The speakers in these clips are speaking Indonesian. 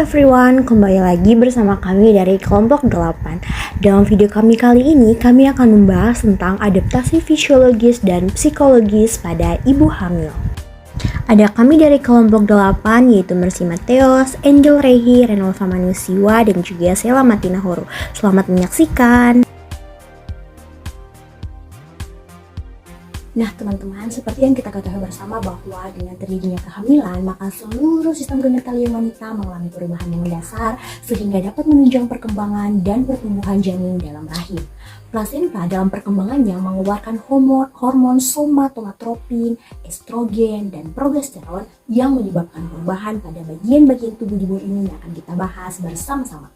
everyone, kembali lagi bersama kami dari kelompok 8. Dalam video kami kali ini, kami akan membahas tentang adaptasi fisiologis dan psikologis pada ibu hamil. Ada kami dari kelompok 8, yaitu Mercy Mateos, Angel Rehi, Renolva Manusiwa, dan juga Sela Matina Horo. Selamat menyaksikan. Nah teman-teman, seperti yang kita ketahui bersama bahwa dengan terjadinya kehamilan, maka seluruh sistem genitalia wanita mengalami perubahan yang mendasar sehingga dapat menunjang perkembangan dan pertumbuhan janin dalam rahim. Plasenta dalam perkembangannya mengeluarkan hormon somatotropin, estrogen, dan progesteron yang menyebabkan perubahan pada bagian-bagian tubuh di bawah ini yang akan kita bahas bersama-sama.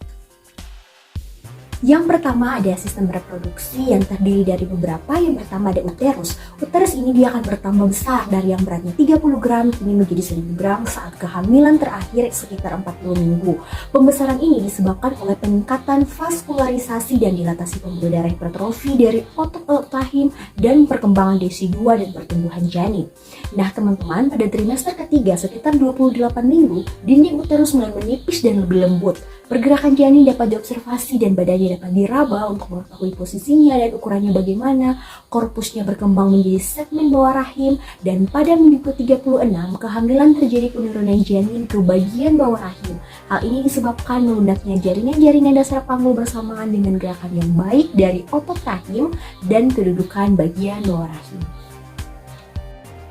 Yang pertama ada sistem reproduksi yang terdiri dari beberapa. Yang pertama ada uterus. Uterus ini dia akan bertambah besar dari yang beratnya 30 gram kini menjadi 1000 gram saat kehamilan terakhir sekitar 40 minggu. Pembesaran ini disebabkan oleh peningkatan vaskularisasi dan dilatasi pembuluh darah hipertrofi dari otot rahim dan perkembangan DSI2 dan pertumbuhan janin. Nah teman-teman, pada trimester ketiga sekitar 28 minggu, dinding uterus mulai menipis dan lebih lembut. Pergerakan janin dapat diobservasi dan badannya dapat diraba untuk mengetahui posisinya dan ukurannya bagaimana. Korpusnya berkembang menjadi segmen bawah rahim dan pada minggu ke-36 kehamilan terjadi penurunan janin ke bagian bawah rahim. Hal ini disebabkan melunaknya jaringan-jaringan dasar panggul bersamaan dengan gerakan yang baik dari otot rahim dan kedudukan bagian bawah rahim.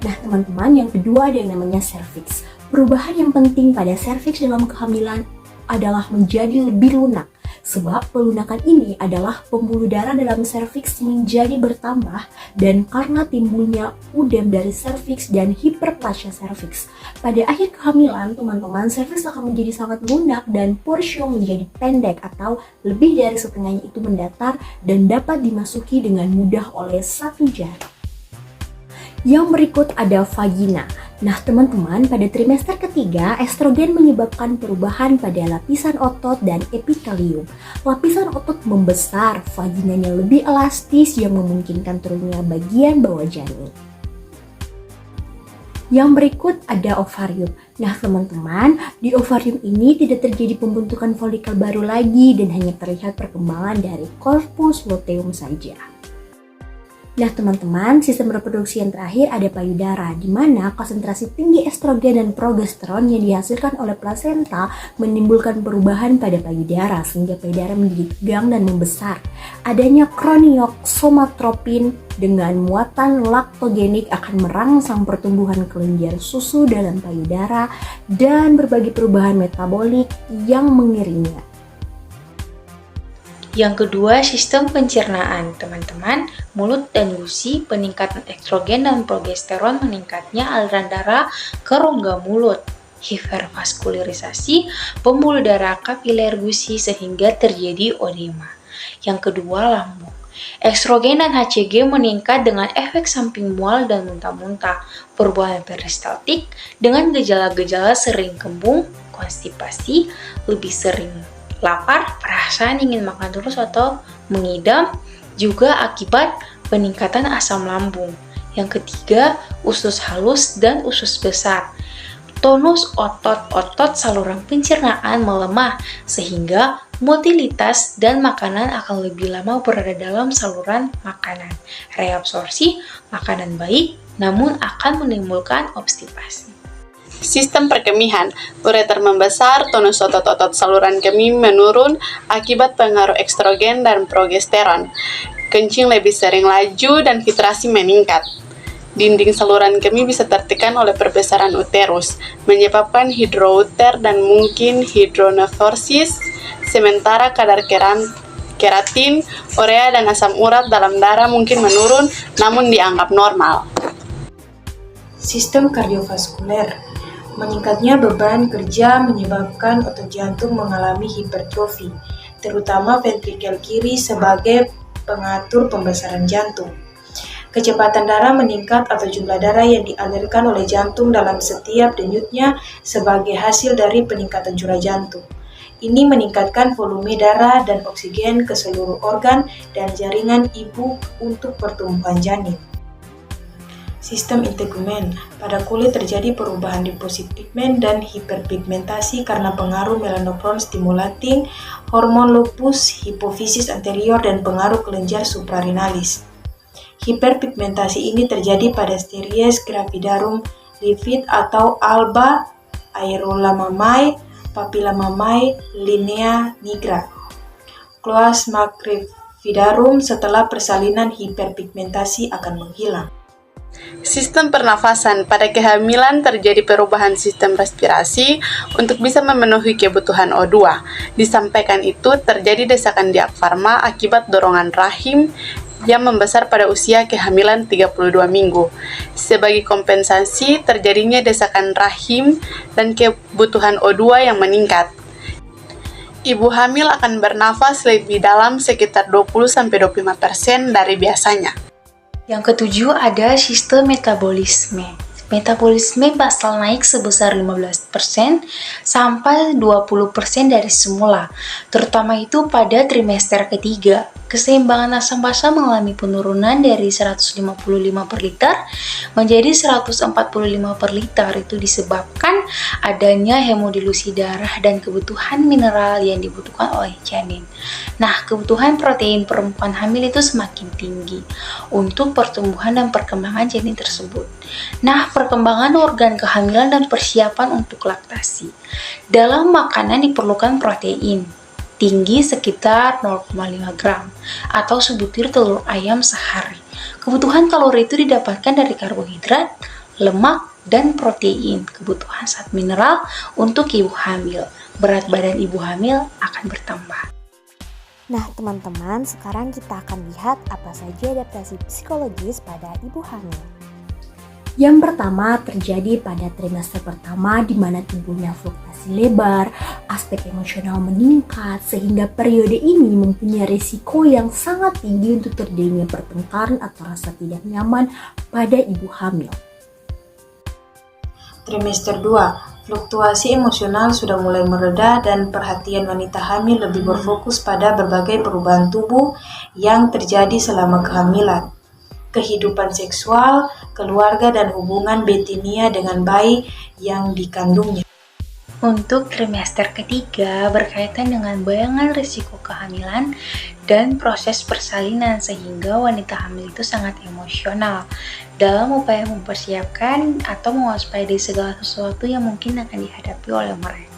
Nah teman-teman, yang kedua ada yang namanya serviks. Perubahan yang penting pada serviks dalam kehamilan adalah menjadi lebih lunak. Sebab pelunakan ini adalah pembuluh darah dalam serviks menjadi bertambah dan karena timbulnya udem dari serviks dan hiperplasia serviks. Pada akhir kehamilan, teman-teman, serviks akan menjadi sangat lunak dan porsio menjadi pendek atau lebih dari setengahnya itu mendatar dan dapat dimasuki dengan mudah oleh satu jari. Yang berikut ada vagina. Nah teman-teman, pada trimester ketiga, estrogen menyebabkan perubahan pada lapisan otot dan epitelium. Lapisan otot membesar, vaginanya lebih elastis yang memungkinkan turunnya bagian bawah janin. Yang berikut ada ovarium. Nah teman-teman, di ovarium ini tidak terjadi pembentukan folikel baru lagi dan hanya terlihat perkembangan dari corpus luteum saja. Nah teman-teman, sistem reproduksi yang terakhir ada payudara, di mana konsentrasi tinggi estrogen dan progesteron yang dihasilkan oleh plasenta menimbulkan perubahan pada payudara sehingga payudara menjadi tegang dan membesar. Adanya kroniok somatotropin dengan muatan laktogenik akan merangsang pertumbuhan kelenjar susu dalam payudara dan berbagai perubahan metabolik yang mengiringinya. Yang kedua, sistem pencernaan. Teman-teman, mulut dan gusi, peningkatan estrogen dan progesteron meningkatnya aliran darah ke rongga mulut. Hipervaskularisasi pembuluh darah kapiler gusi sehingga terjadi odema. Yang kedua, lambung. Estrogen dan HCG meningkat dengan efek samping mual dan muntah-muntah. Perubahan peristaltik dengan gejala-gejala sering kembung, konstipasi, lebih sering lapar, perasaan ingin makan terus atau mengidam, juga akibat peningkatan asam lambung. Yang ketiga, usus halus dan usus besar. Tonus otot-otot saluran pencernaan melemah sehingga motilitas dan makanan akan lebih lama berada dalam saluran makanan. Reabsorpsi makanan baik namun akan menimbulkan obstipasi. Sistem perkemihan, ureter membesar, tonus otot-otot saluran kemih menurun akibat pengaruh estrogen dan progesteron. Kencing lebih sering laju dan filtrasi meningkat. Dinding saluran kemih bisa tertekan oleh perbesaran uterus, menyebabkan hidrouter dan mungkin hidronefrosis, sementara kadar keratin, urea dan asam urat dalam darah mungkin menurun namun dianggap normal. Sistem kardiovaskuler. Meningkatnya beban kerja menyebabkan otot jantung mengalami hipertrofi, terutama ventrikel kiri sebagai pengatur pembesaran jantung. Kecepatan darah meningkat atau jumlah darah yang dialirkan oleh jantung dalam setiap denyutnya sebagai hasil dari peningkatan curah jantung. Ini meningkatkan volume darah dan oksigen ke seluruh organ dan jaringan ibu untuk pertumbuhan janin. Sistem integumen. Pada kulit terjadi perubahan deposit pigmen dan hiperpigmentasi karena pengaruh melanopron stimulating, hormon lupus, hipofisis anterior, dan pengaruh kelenjar suprarenalis. Hiperpigmentasi ini terjadi pada Steries gravidarum, livid atau alba, aerolamamae, papillamamae, linea nigra. Cloas macrovidarum setelah persalinan hiperpigmentasi akan menghilang. Sistem pernafasan. Pada kehamilan terjadi perubahan sistem respirasi untuk bisa memenuhi kebutuhan O2. Disampaikan itu terjadi desakan diafragma akibat dorongan rahim yang membesar pada usia kehamilan 32 minggu. Sebagai kompensasi terjadinya desakan rahim dan kebutuhan O2 yang meningkat. Ibu hamil akan bernafas lebih dalam sekitar 20-25% dari biasanya. Yang ketujuh ada sistem metabolisme. Metabolisme basal naik sebesar 15% sampai 20% dari semula, terutama itu pada trimester ketiga. Keseimbangan asam basa mengalami penurunan dari 155 per liter menjadi 145 per liter. Itu disebabkan adanya hemodilusi darah dan kebutuhan mineral yang dibutuhkan oleh janin. Nah, kebutuhan protein perempuan hamil itu semakin tinggi untuk pertumbuhan dan perkembangan janin tersebut. Nah, perkembangan organ kehamilan dan persiapan untuk laktasi. Dalam makanan diperlukan protein tinggi sekitar 0,5 gram atau sebutir telur ayam sehari. Kebutuhan kalori itu didapatkan dari karbohidrat, lemak, dan protein. Kebutuhan zat mineral untuk ibu hamil. Berat badan ibu hamil akan bertambah. Nah teman-teman, sekarang kita akan lihat apa saja adaptasi psikologis pada ibu hamil. Yang pertama terjadi pada trimester pertama di mana tubuhnya fluktuasi lebar, aspek emosional meningkat sehingga periode ini mempunyai risiko yang sangat tinggi untuk terjadinya pertengkaran atau rasa tidak nyaman pada ibu hamil. Trimester 2, fluktuasi emosional sudah mulai mereda dan perhatian wanita hamil lebih berfokus pada berbagai perubahan tubuh yang terjadi selama kehamilan. Kehidupan seksual, keluarga, dan hubungan betinia dengan bayi yang dikandungnya. Untuk trimester ketiga berkaitan dengan bayangan risiko kehamilan dan proses persalinan sehingga wanita hamil itu sangat emosional dalam upaya mempersiapkan atau mewaspadai segala sesuatu yang mungkin akan dihadapi oleh mereka.